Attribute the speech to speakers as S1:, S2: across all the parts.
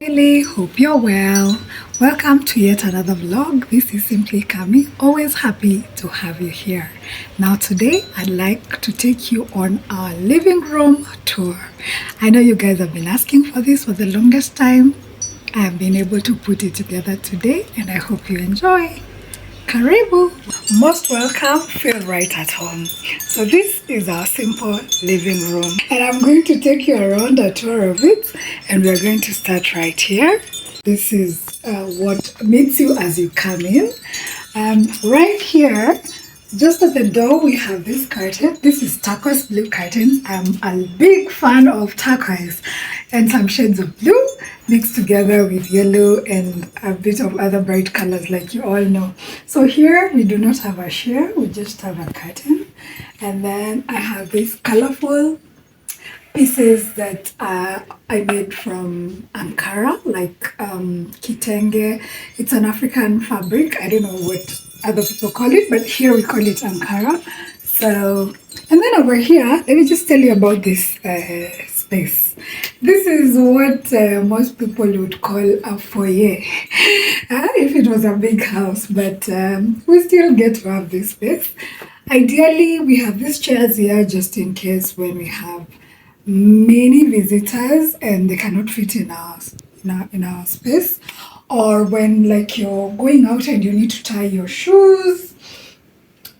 S1: family, hope you're well. Welcome to yet another vlog. This is Simply Kami. Always happy to have you here. Now today I'd like to take you on our living room tour. I know you guys have been asking for this for the longest time. I have been able to put it together today and I hope you enjoy. Karibu! Most welcome, feel right at home. So this is our simple living room and I'm going to take you around a tour of it and we're going to start right here. This is what meets you as you come in. Right here, just at the door, we have this curtain. This is turquoise blue curtains. I'm a big fan of turquoise and some shades of blue mixed together with yellow and a bit of other bright colors like you all know. So here we do not have a chair, we just have a curtain. And then I have these colorful pieces that I made from Ankara, like kitenge. It's an African fabric. I don't know what other people call it, but here we call it Ankara. So, and then over here, let me just tell you about this space. This is what most people would call a foyer, if it was a big house, but we still get to have this space. Ideally, we have these chairs here just in case when we have many visitors and they cannot fit in our space, or when like you're going out and you need to tie your shoes,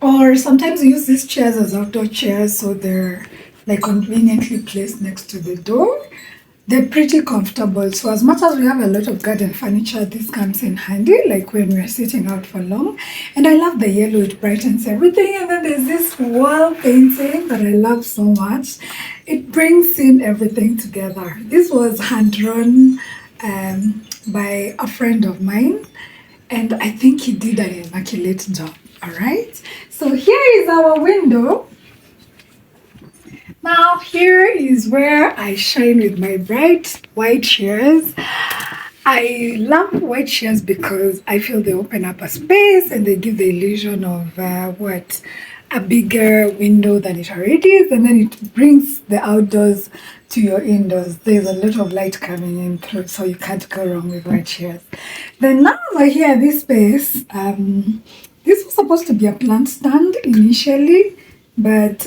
S1: or sometimes we use these chairs as outdoor chairs, so they're like conveniently placed next to the door. They're pretty comfortable. So as much as we have a lot of garden furniture, this comes in handy, like when we're sitting out for long. And I love the yellow, it brightens everything. And then there's this wall painting that I love so much. It brings in everything together. This was hand-drawn by a friend of mine. And I think he did an immaculate job, all right? So here is our window. Now here is where I shine with my bright white shears. I love white shears because I feel they open up a space and they give the illusion of a bigger window than it already is, and then it brings the outdoors to your indoors. There's a lot of light coming in through, so you can't go wrong with white shears. Then now over here, this space, this was supposed to be a plant stand initially, but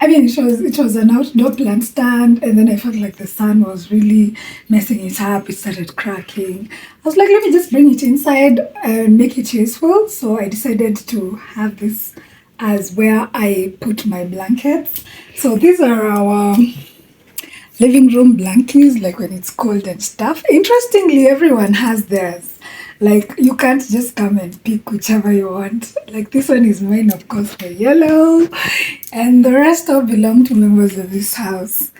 S1: I mean, it was an outdoor plant stand, and then I felt like the sun was really messing it up. It started cracking. I was like, let me just bring it inside and make it useful. So I decided to have this as where I put my blankets. So these are our living room blankets, like when it's cold and stuff. Interestingly, everyone has theirs. Like, you can't just come and pick whichever you want. Like, this one is mine, of course, for yellow. And the rest all belong to members of this house.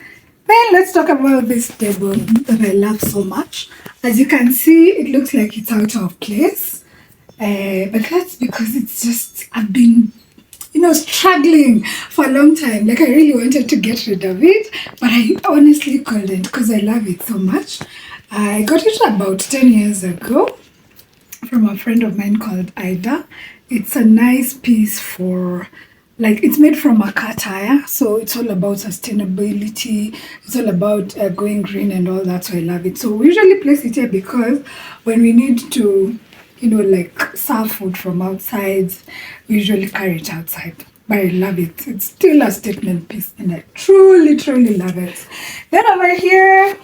S1: Then let's talk about this table that I love so much. As you can see, it looks like it's out of place. But that's because it's just, I've been, struggling for a long time. Like, I really wanted to get rid of it, but I honestly couldn't because I love it so much. I got it about 10 years ago from a friend of mine called Ida. It's a nice piece for, like, it's made from a car tire, so it's all about sustainability. It's all about going green and all that, so I love it. So we usually place it here because when we need to, like serve food from outside, we usually carry it outside. But I love it. It's still a statement piece and I truly, truly love it. Then over here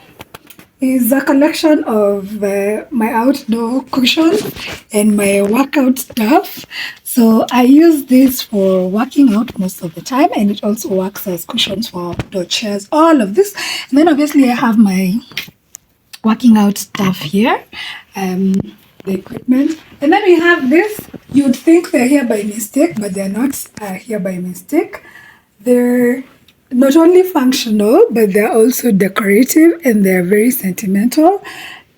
S1: is a collection of my outdoor cushions and my workout stuff. So I use this for working out most of the time, and it also works as cushions for outdoor chairs, all of this. And then obviously I have my working out stuff here, the equipment. And then we have this. You'd think they're here by mistake, but they're not here by mistake. They're not only functional, but they're also decorative and they're very sentimental.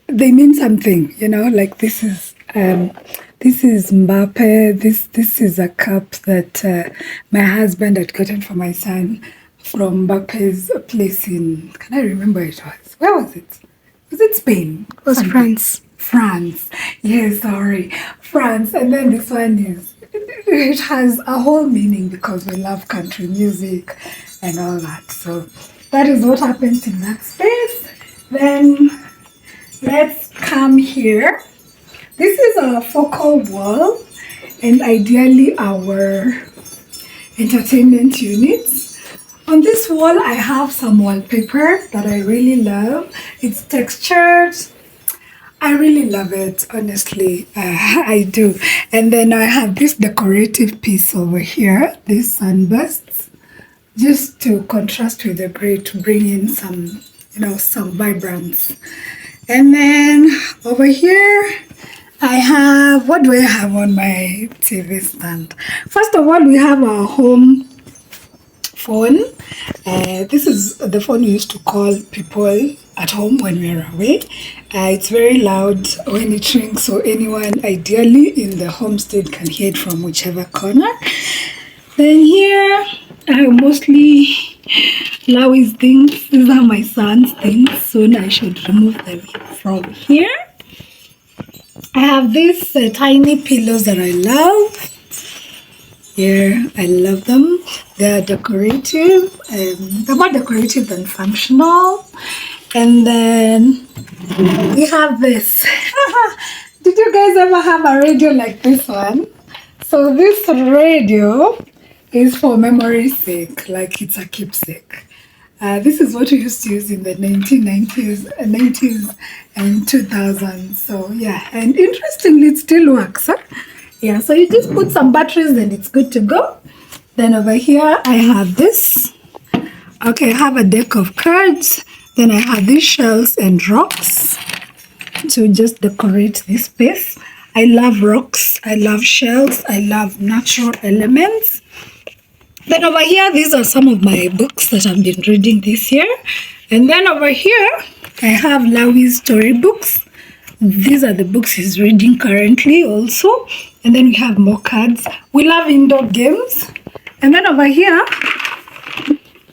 S1: They mean something, like this is Mbappe. This is a cup that my husband had gotten for my son from Mbappe's place in, can I remember it was? Where was it? Was it Spain?
S2: It was France.
S1: France. Yes, sorry. France. And then this one it has a whole meaning because we love country music and all that. So that is what happens in that space. Then let's come here. This is our focal wall and ideally our entertainment units. On this wall, I have some wallpaper that I really love. It's textured. I really love it, honestly. I do. And then I have this decorative piece over here, this sunburst, just to contrast with the gray to bring in some, some vibrance. And then over here, I have, what do I have on my TV stand? First of all, we have our home phone. This is the phone we used to call people at home when we're away. It's very loud when it rings, so anyone ideally in the homestead can hear it from whichever corner. Then here are mostly Lawi's things. These are my son's things. Soon I should remove them from here. I have these tiny pillows that I love. Here, I love them. They're decorative. They're more decorative than functional. And then we have this. Did you guys ever have a radio like this one? So this radio is for memory's sake, like it's a keepsake. This is what we used to use in the 1990s and 2000s. So yeah, and interestingly, it still works. Huh? Yeah, so you just put some batteries and it's good to go. Then over here, I have this. Okay, I have a deck of cards. Then I have these shells and rocks to just decorate this space. I love rocks. I love shells. I love natural elements. Then over here, these are some of my books that I've been reading this year. And then over here, I have Lawi's storybooks. These are the books he's reading currently also. And then we have more cards. We love indoor games. And then over here,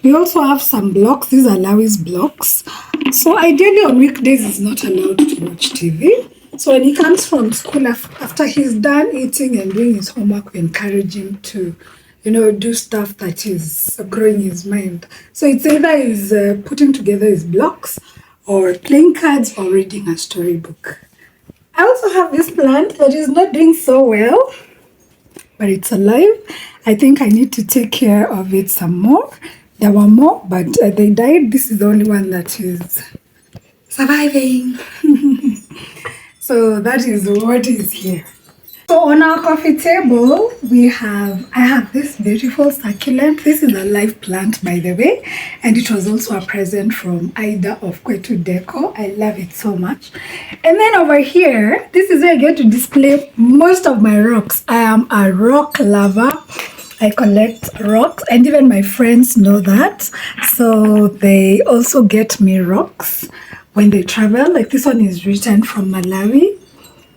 S1: we also have some blocks. These are Lawi's blocks. So ideally on weekdays, he's not allowed to watch TV. So when he comes from school, after he's done eating and doing his homework, we encourage him to do stuff that is growing his mind. So it's either he's putting together his blocks or playing cards or reading a storybook. I also have this plant that is not doing so well, but it's alive. I think I need to take care of it some more. There were more, but they died. This is the only one that is surviving. So that is what is here. So on our coffee table, I have this beautiful succulent. This is a live plant, by the way, and it was also a present from Ida of Kwetu Decor. I love it so much. And then over here, this is where I get to display most of my rocks. I am a rock lover. I collect rocks, and even my friends know that. So they also get me rocks when they travel. Like this one is written from Malawi.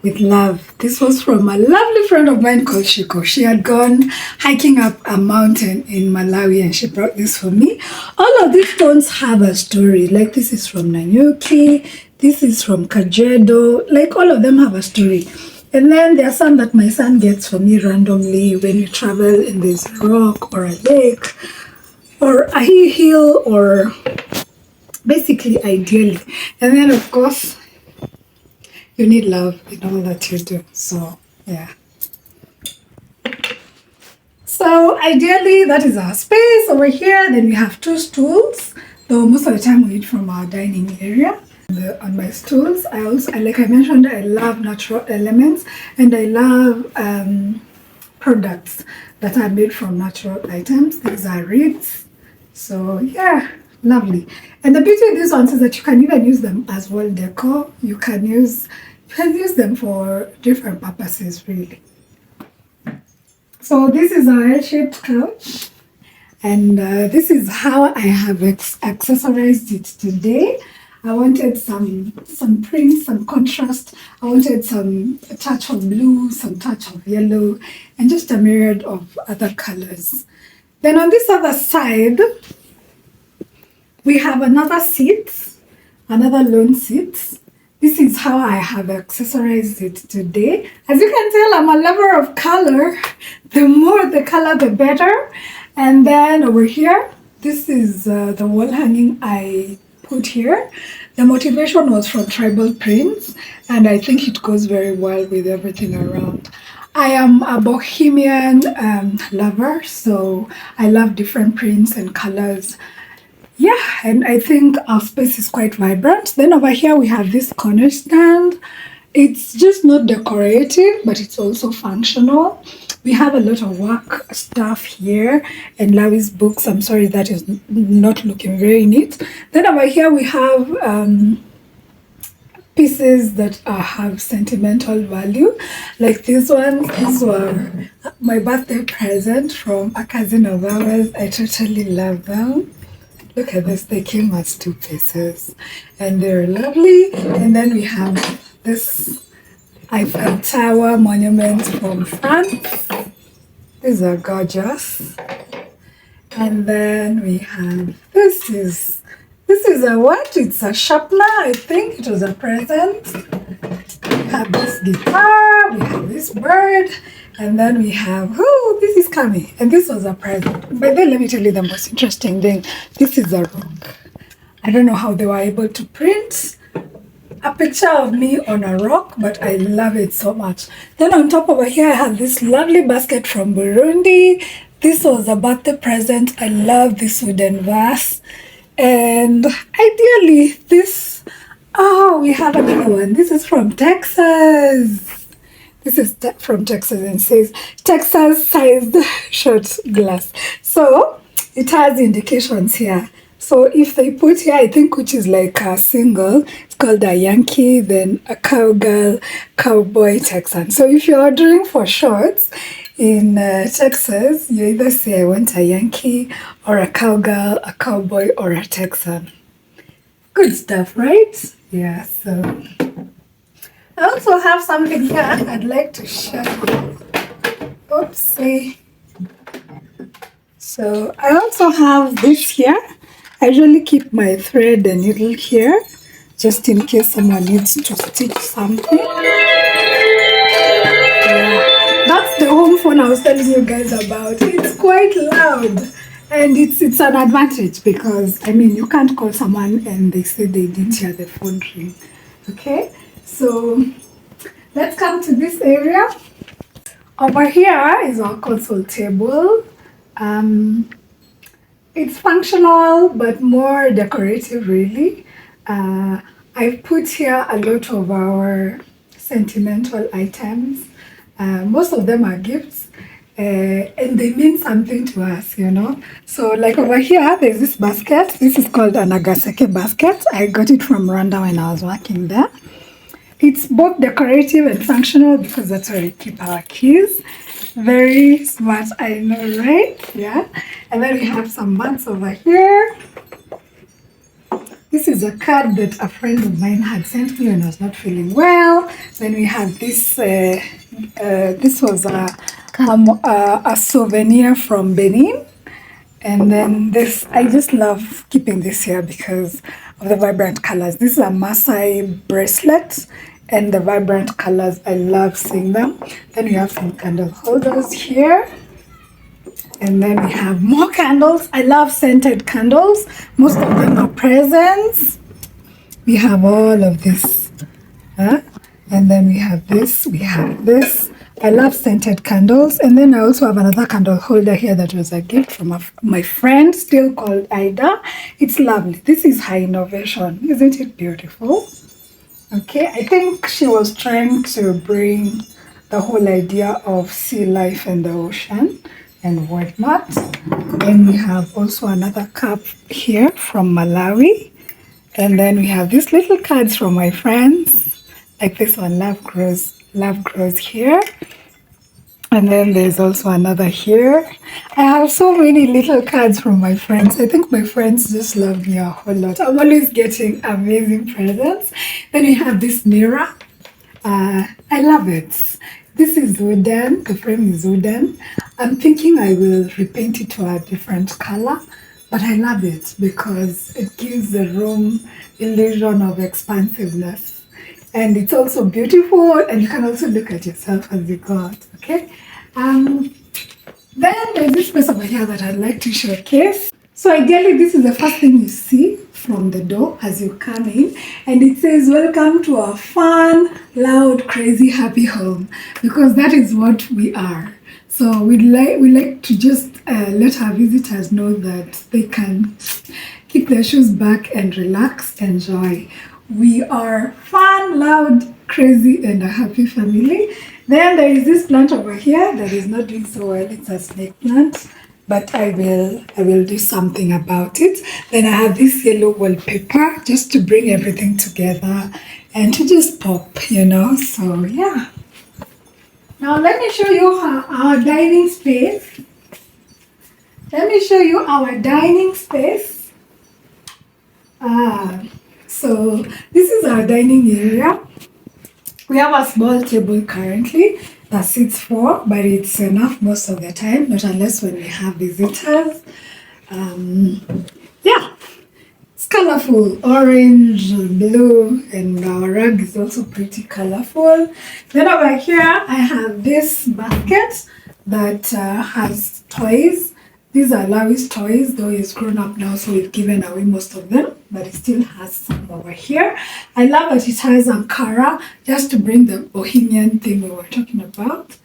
S1: With love. This was from a lovely friend of mine called Shiko. She had gone hiking up a mountain in Malawi and she brought this for me. All of these stones have a story. Like this is from Nanyuki, this is from Kajedo. Like all of them have a story. And then there are some that my son gets for me randomly when we travel and there's a rock or a lake or a hill or basically ideally. And then of course, you need love in all that you do. So, yeah. So, ideally, that is our space over here. Then we have two stools. Though most of the time we eat from our dining area. On my stools, like I mentioned, I love natural elements. And I love products that are made from natural items. These are reeds. So, yeah. Lovely. And the beauty of these ones is that you can even use them as wall decor. You can use them for different purposes, really. So this is our L-shaped couch. And this is how I have accessorized it today. I wanted some print, some contrast. I wanted a touch of blue, some touch of yellow, and just a myriad of other colors. Then on this other side, we have another lone seat. This is how I have accessorized it today. As you can tell, I'm a lover of color. The more the color, the better. And then over here, this is the wall hanging I put here. The motivation was from tribal prints, and I think it goes very well with everything around. I am a bohemian lover, so I love different prints and colors. Yeah, and I think our space is quite vibrant. Then over here we have this corner stand. It's just not decorative, but it's also functional. We have a lot of work stuff here and Larry's books. I'm sorry, that is not looking very neat. Then over here we have pieces that have sentimental value, like these ones. These were my birthday present from a cousin of ours. I totally love them. Look at this, they came as 2 pieces and they're lovely. And then we have this Eiffel Tower monument from France. These are gorgeous. And then we have, this is a what? It's a sharpener, I think it was a present. We have this guitar, we have this bird, and then we have, oh, this is coming. And this was a present. But then let me tell you the most interesting thing. This is a rock. I don't know how they were able to print a picture of me on a rock, but I love it so much. Then on top over here, I have this lovely basket from Burundi. This was a birthday present. I love this wooden vase. And ideally, this, oh, we have another one. This is from Texas. This is from Texas and says Texas sized shot glass. So it has indications here. So if they put here, I think, which is like a single, it's called a Yankee, then a cowgirl, cowboy, Texan. So if you're ordering for shorts in Texas, you either say I want a Yankee or a cowgirl, a cowboy, or a Texan. Good stuff, right? Yeah, so I also have something here I'd like to show you. Oopsie. So I also have this here. I usually keep my thread and needle here, just in case someone needs to stitch something. Yeah. That's the home phone I was telling you guys about. It's quite loud. And it's an advantage because, I mean, you can't call someone and they say they didn't hear the phone ring. Okay, so let's come to this area. Over here is our console table. It's functional, but more decorative, really. I've put here a lot of our sentimental items. Most of them are gifts, and they mean something to us, you know. So like over here, there's this basket. This is called a Nagasaki basket. I got it from Rwanda when I was working there. It's both decorative and functional because that's where we keep our keys. Very smart, I know, right? Yeah. And then we have some bags over here. This is a card that a friend of mine had sent me when I was not feeling well. Then we have this. This was a souvenir from Benin. And then this, I just love keeping this here because of the vibrant colors. This is a Maasai bracelet and the vibrant colors, I love seeing them. Then we have some candle holders here. And then we have more candles. I love scented candles. Most of them are presents. We have all of this. And then we have this, we have this. I love scented candles. And then I also have another candle holder here that was a gift from my friend, still called Ida. It's lovely. This is her innovation. Isn't it beautiful? Okay, I think she was trying to bring the whole idea of sea life and the ocean and whatnot. Then we have also another cup here from Malawi. And then we have these little cards from my friends. Like this one, love grows here. And then there's also another here. I have so many little cards from my friends. I think my friends just love me a whole lot. I'm always getting amazing presents. Then we have this mirror. I love it. This is wooden. The frame is wooden. I'm thinking I will repaint it to a different color. But I love it because it gives the room illusion of expansiveness. And it's also beautiful, and you can also look at yourself as you go out, okay? Then there's this piece over here that I'd like to showcase. So ideally, this is the first thing you see from the door as you come in, and it says welcome to our fun, loud, crazy, happy home, because that is what we are. So we like to just let our visitors know that they can keep their shoes back and relax, enjoy. We are fun, loud, crazy, and a happy family. Then there is this plant over here that is not doing so well. It's a snake plant, but I will do something about it. Then I have this yellow wallpaper just to bring everything together and to just pop. So yeah. Now let me show you our dining space. Let me show you our dining space. So this is our dining area. We have a small table currently that sits four, but it's enough most of the time, not unless when we have visitors. Yeah, it's colorful, orange, blue, and our rug is also pretty colorful. Then over here, I have this basket that has toys. These are Larry's toys, though he's grown up now, so we've given away most of them, but he still has some over here. I love that it has Ankara, just to bring the bohemian thing we were talking about.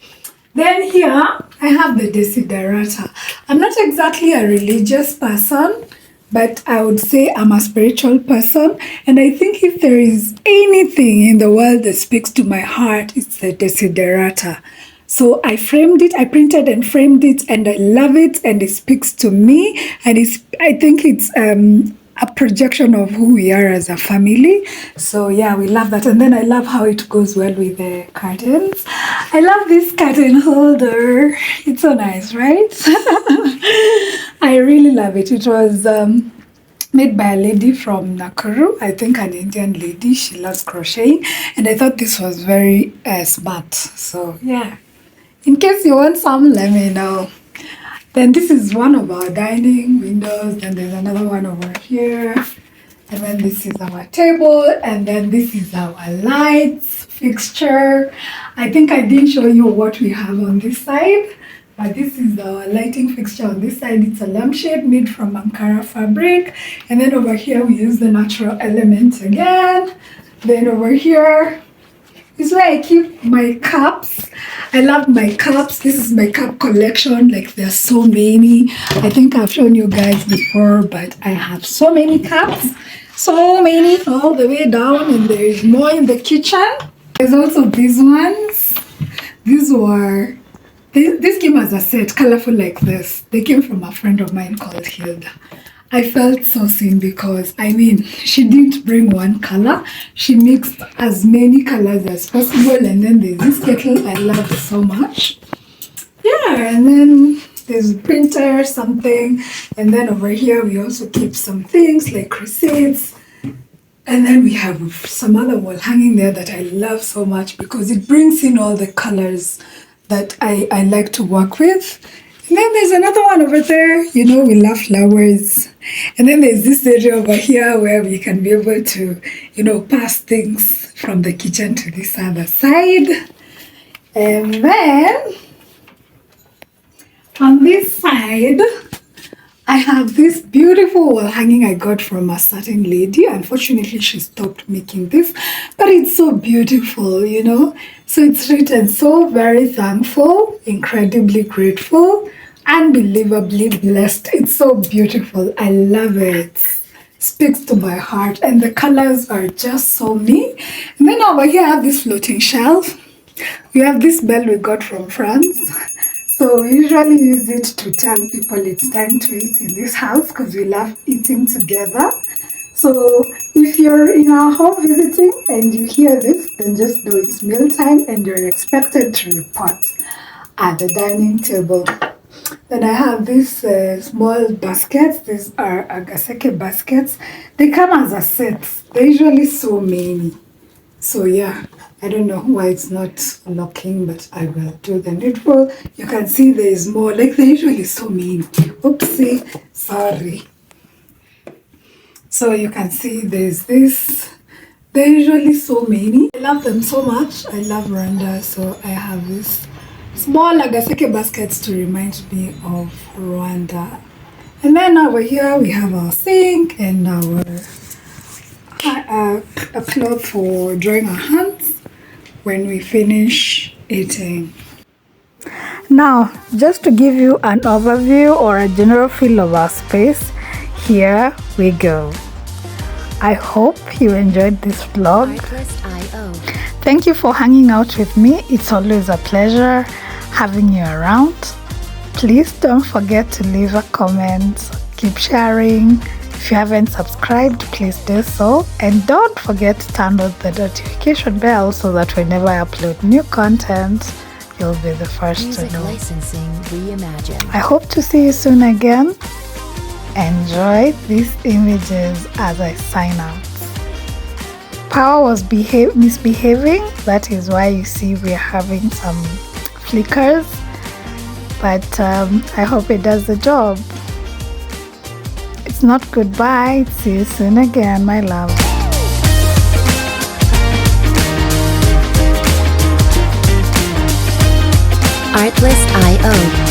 S1: Then here, I have the desiderata. I'm not exactly a religious person, but I would say I'm a spiritual person. And I think if there is anything in the world that speaks to my heart, it's the desiderata. So I framed it, I printed and framed it, and I love it, and it speaks to me. And I think it's a projection of who we are as a family. So yeah, we love that. And then I love how it goes well with the curtains. I love this curtain holder. It's so nice, right? I really love it. It was made by a lady from Nakuru, I think an Indian lady. She loves crocheting, and I thought this was very smart. So yeah, in case you want some, let me know. Then this is one of our dining windows. Then there's another one over here. And then this is our table. And then this is our lights fixture. I think I didn't show you what we have on this side. But this is our lighting fixture on this side. It's a lampshade made from Ankara fabric. And then over here we use the natural elements again. Then over here is where I keep my cups. I love my cups. This is my cup collection. Like, there's so many. I think I've shown you guys before, but I have so many cups. So many all the way down, and there is more in the kitchen. There's also these ones. This came as a set, colorful like this. They came from a friend of mine called Hilda. I felt so seen because, she didn't bring one color. She mixed as many colors as possible. And then there's this kettle I love so much. Yeah, and then there's a printer, something. And then over here, we also keep some things like receipts. And then we have some other wall hanging there that I love so much because it brings in all the colors that I like to work with. And then there's another one over there. We love flowers. And then there's this area over here where we can be able to, pass things from the kitchen to this other side. And then on this side, I have this beautiful wall hanging I got from a certain lady. Unfortunately, she stopped making this, but it's so beautiful, So it's written, so very thankful, incredibly grateful, unbelievably blessed. It's so beautiful. I love it. Speaks to my heart, and the colors are just so me. And then over here I have this floating shelf. We have this bell we got from France. So we usually use it to tell people it's time to eat in this house because we love eating together. So if you're in our home visiting and you hear this, then just know it's mealtime and you're expected to report at the dining table. Then I have these small baskets. These are agaseke baskets. They come as a set. They're usually so many. So yeah, I don't know why it's not locking, but I will do the needful. You can see there is more. Like, they're usually so many. Oopsie, sorry. So you can see there's this. They're usually so many. I love them so much. I love Rwanda, so I have this small agaseke baskets to remind me of Rwanda. And then over here we have our sink and our a cloth for drying our hands when we finish eating. Now, just to give you an overview or a general feel of our space, here we go. I hope you enjoyed this vlog. Thank you for hanging out with me. It's always a pleasure having you around. Please don't forget to leave a comment. Keep sharing. If you haven't subscribed, please do so. And don't forget to turn on the notification bell so that whenever I upload new content, you'll be the first to know.
S2: Licensing reimagined.
S1: I hope to see you soon again. Enjoy these images as I sign out. Power was misbehaving. That is why you see we're having some flickers. But I hope it does the job. It's not goodbye. See you soon again, my love.
S2: Artlist.io